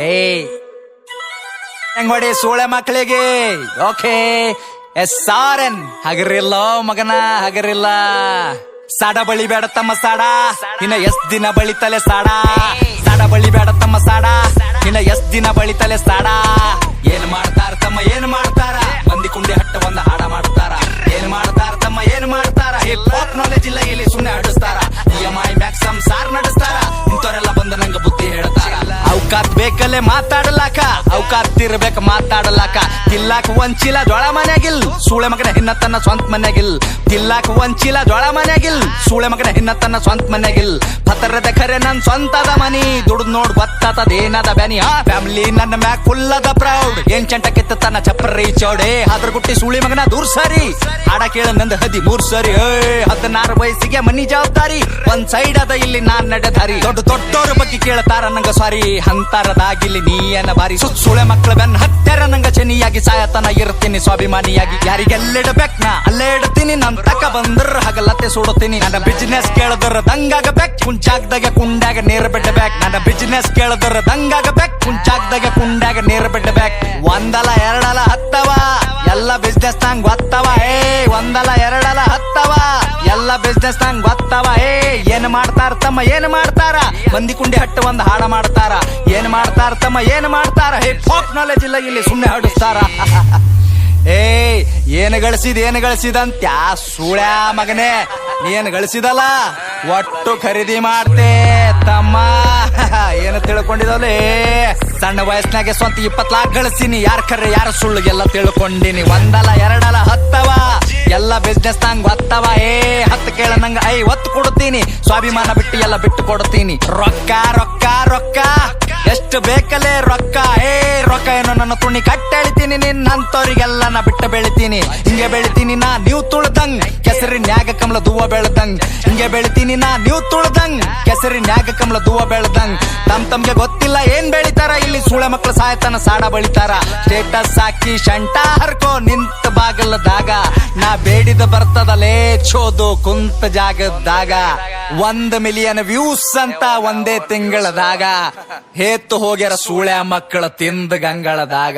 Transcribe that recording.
ಏಯ್ ಹೆಂಗ್ ಹೊಡಿ ಸೂಳೆ ಮಕ್ಕಳಿಗೆ. ಓಕೆ SRN ಹಗರಿಲ್ಲ ಮಗನ ಹಗರಿಲ್ಲ. ಸಾಡ ಬಳಿ ಬೇಡ ತಮ್ಮ ಸಾಡ, ಇನ್ನ ಎಷ್ಟ್ ದಿನ ಬಳಿತಲೆ ಸಾಡ. ಸಾಡ ಬಳಿ ಬೇಡ ತಮ್ಮ ಸಾಡ, ಇನ್ನ ಎಷ್ಟ್ ದಿನ ಬಳಿತಲೆ ಸಾಡ. ಏನ್ ಮಾಡ್ತಾರ ತಮ್ಮ ಏನ್ ಮಾಡ್ತಾರ, ಮಂದಿ ಕುಂಡಿ ಹಟ್ಟ ಒಂದ ಹಾಡ ಮಾಡ್ತಾರ. ಏನ್ ಮಾಡ್ತಾರ ತಮ್ಮ ಏನ್ ಮಾಡ್ತಾರ, ಹಿಪ್ ಹಾಪ್ ನಾಲೆಜ್ ಇಲ್ಲ ಇಲ್ಲಿ ಸುಮ್ನೆ ಆಡಿಸ್ತಾರ. EMI ಮ್ಯಾಕ್ಸ್ ಸಂಸಾರ್ ನಡೆಸ್ತಾರ, ಇಂಥವ್ರೆಲ್ಲ ಬಂದ ನಂಗ ಬುದ್ಧಿ ಹೇಳ್ತಾರ. ಅವಕಾತ್ ಬೇಕಲ್ಲೇ ಮಾತಾಡಲಾಕ, ಅವಕಾತ್ ಇರ್ಬೇಕ ಮಾತಾಡಲಾಕ. ತಿಲ್ಲಾಕ ಒಂಚಿಲ ಜೋಳ ಮನ್ಯಾಗಿಲ್, ಸೂಳೆ ಮಗನ ಹಿನ್ನ ತನ್ನ ಸ್ವಂತ ಮನ್ಯಾಗಿಲ್. ತಿಲ್ಲಾಕ ಒಂಚಿಲ ಜೋಳ ಮನ್ಯಾಗಿಲ್, ಸೂಳೆ ಮಗನ ಹಿನ್ನ ತನ್ನ ಸ್ವಂತ ಮನ್ಯಾಗಿಲ್. ಪತರದ ಖರೆ ನನ್ ಸ್ವಂತದ ಮನಿ, ದುಡ್ದು ನೋಡ್ ಗೊತ್ತಾತದೇನದ ಬ್ಯಾನಿ. ಫ್ಯಾಮಿಲಿ ನನ್ನ ಮ್ಯಾಕ್ ಫುಲ್ ಅದ ಪ್ರೌಡ್, ಏನ್ ಚಂಟ ಕಿತ್ತ ತನ್ನ ಚಪ್ಪರಿ ಚೌಡೆ. ಅದ್ರ ಗುಟ್ಟಿ ಸೂಳಿ ಮಗನ ದೂರ್ ಸರಿ, ಹಾಡ ಕೇಳ ನಂದು 13 ಸರಿ. 16 ವಯಸ್ಸಿಗೆ ಮನಿ ಜವಾಬ್ದಾರಿ, ಒಂದ್ ಸೈಡ್ ಅದ ಇಲ್ಲಿ ನಾನ್ ನಡೆದಾರಿ. ದೊಡ್ಡೋರ ಬಗ್ಗೆ ಕೇಳ್ತಾರ ನಂಗ ಸಾರಿ, ಅಂತರದಾಗಿಲ್ಲಿ ನೀಯನ ಬಾರಿ. ಸುಳೆ ಮಕ್ಕಳ ಬೆನ್ ಹತ್ತರ ನಂಗ ಚೆನ್ನಿಯಾಗಿ, ಸಾಯತನ ಇರ್ತೀನಿ ಸ್ವಾಭಿಮಾನಿಯಾಗಿ. ಯಾರಿಗೆಲ್ಲಿಡಬೇಕ್ ನಾ ಅಲ್ಲೇ ಇಡ್ತೀನಿ, ನನ್ ತಕ ಬಂದ್ರ ಹಗಲತ್ತೆ ಸುಡುತ್ತೀನಿ. ನನ್ನ ಬಿಸಿನೆಸ್ ಕೇಳದ್ರ ದಂಗಾಗಬೇಕ್, ಕುಂಚಾಗ್ದಾಗ ಕುಂಡಾಗ ನೀರ್ ಬಿಡ್ಬೇಕ್. ನನ್ನ ಬಿಸಿನೆಸ್ ಕೇಳದ್ರ ದಂಗಾಗಬೇಕ್, ಕುಂಚಾಗ್ದಾಗ ಕುಂಡಾಗ ನೀರ್ ಬಿಡ್ಬೇಕ್. ಒಂದಲ್ಲ ಎರಡಲ್ಲ ಹತ್ತವ ಎಲ್ಲ ಬಿಸ್ನೆಸ್ ನಂಗ್ ಗೊತ್ತವ. ಒಂದಲ್ಲ ಎರಡಲ್ಲ ಹತ್ತವ ಎಲ್ಲ ಬಿಸ್ನೆಸ್ ನಂಗ್ ಗೊತ್ತವ. ಏನ್ ಮಾಡ್ತಾರ ತಮ್ಮ ಏನ್ ಮಾಡ್ತಾರ, ಮಂದಿ ಕುಂಡಿ ಹಟ್ಟ ಒಂದ್ ಹಾಡ ಮಾಡ್ತಾರ. ಏನ್ ಮಾಡ್ತಾರ ತಮ್ಮ ಏನ್ ಮಾಡ್ತಾರ, ಹಿಪ್ ಹಾಪ್ ನಾಲೆಜ್ ಇಲ್ಲ ಇಲ್ಲಿ ಸುಮ್ನೆ ಹಾಡಿಸ್ತಾರ. ಏನ್ ಗಳಿಸಿದಂತ ಸೂಳ್ಯಾ ಮಗನೇ, ನೀನ್ ಗಳಿಸಿದಲ್ಲ ಒಟ್ಟು ಖರೀದಿ ಮಾಡ್ತೆ ತಮ್ಮ. ಏನು ತಿಳ್ಕೊಂಡಿದಲೇ, ಸಣ್ಣ ವಯಸ್ಸಿನಾಗೆ ಸ್ವಂತ 20 ಲಾಖ ಗಳಿಸಿನಿ. ಯಾರ ಖರೆ ಯಾರ ಸುಳ್ಳು ಎಲ್ಲ ತಿಳ್ಕೊಂಡಿನಿ. ಒಂದಲ್ಲ ಎರಡಲ್ಲ ಹತ್ತವ ಎಲ್ಲ ಬಿಸ್ನೆಸ್ ನಂಗ್ ಗೊತ್ತವ. 10 ಕೇಳ ನಂಗ 50 ಕೊಡ್ತೀನಿ, ಸ್ವಾಭಿಮಾನ ಬಿಟ್ಟು ಎಲ್ಲ ಬಿಟ್ಟು ಕೊಡ್ತೀನಿ. ರೊಕ್ಕ ರೊಕ್ಕ ರೊಕ್ಕ ಎಷ್ಟು ಬೇಕಲೇ ರೊಕ್ಕ. ರೊಕ್ಕ ಏನೋ ನನ್ನ ತುಣಿ ಕಟ್ಟೆಳಿತೀನಿ, ನಿನ್ನಂತವ್ರಿಗೆಲ್ಲ ನಾ ಬಿಟ್ಟು ಬೆಳಿತೀನಿ. ಹಿಂಗೆ ಬೆಳಿತೀನಿ ನಾ ನೀವು ತುಳ್ದಂಗ್, ಕೆಸರಿನ್ಯಾಗ ಕಮಲ ದೂವ ಬೆಳ್ದಂಗ್. ಹಿಂಗೆ ಬೆಳಿತೀನಿ ನಾ ನೀವು ತುಳ್ದಂಗ್, ಕೆಸರಿನ್ಯಾಗ ಕಮಲ ದೂವ ಬೆಳ್ದಂಗ್. ತಮ್ಗೆ ಗೊತ್ತಿಲ್ಲ ಏನ್ ಬೆಳಿತಾರ ಇಲ್ಲಿ, ಸೂಳೆ ಮಕ್ಳು ಸಾಯತನ ಸಾಡ ಬಳಿತಾರ. ಸ್ಟೇಟಸ್ ಹಾಕಿ ಶಂಟ ಹರ್ಕೋ ನಿಂತ ಬಾಗಲದಾಗ, ನಾ ಬೇಡಿದ ಬರ್ತದಲೇ ಚೋದು ಕುಂತ ಜಾಗದಾಗ. 1 ಮಿಲಿಯನ್ ವ್ಯೂಸ್ ಅಂತ ಒಂದೇ ತಿಂಗಳದಾಗ, ಹೇತ್ತು ಹೋಗ್ಯಾರ ಸೂಳೆ ಮಕ್ಕಳ ತಿಂದ ಗಂಗಳದಾಗ.